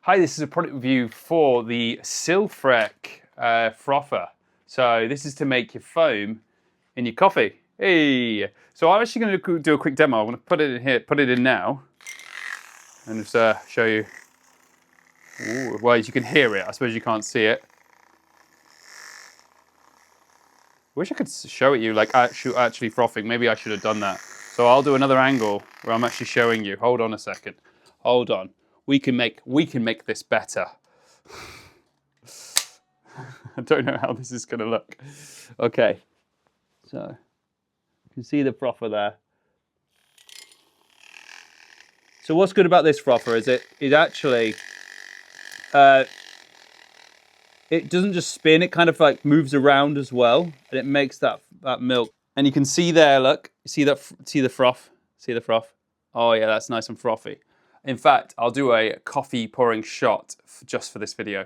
Hi, this is a product review for the Silfreck frother. So this is to make your foam in your coffee. Hey! So I'm actually going to do a quick demo. I'm going to put it in here, put it in now, and just show you. Ooh, well, you can hear it. I suppose you can't see it. Wish I could show it you like actually frothing. Maybe I should have done that. So I'll do another angle where I'm actually showing you. Hold on a second. Hold on. We can make this better. I don't know how this is going to look. Okay. So you can see the frother there. So what's good about this frother is it actually it doesn't just spin, it kind of like moves around as well, and it makes that milk. And you can see there, look, see the froth? See the froth? Oh yeah, that's nice and frothy. In fact, I'll do a coffee pouring shot just for this video.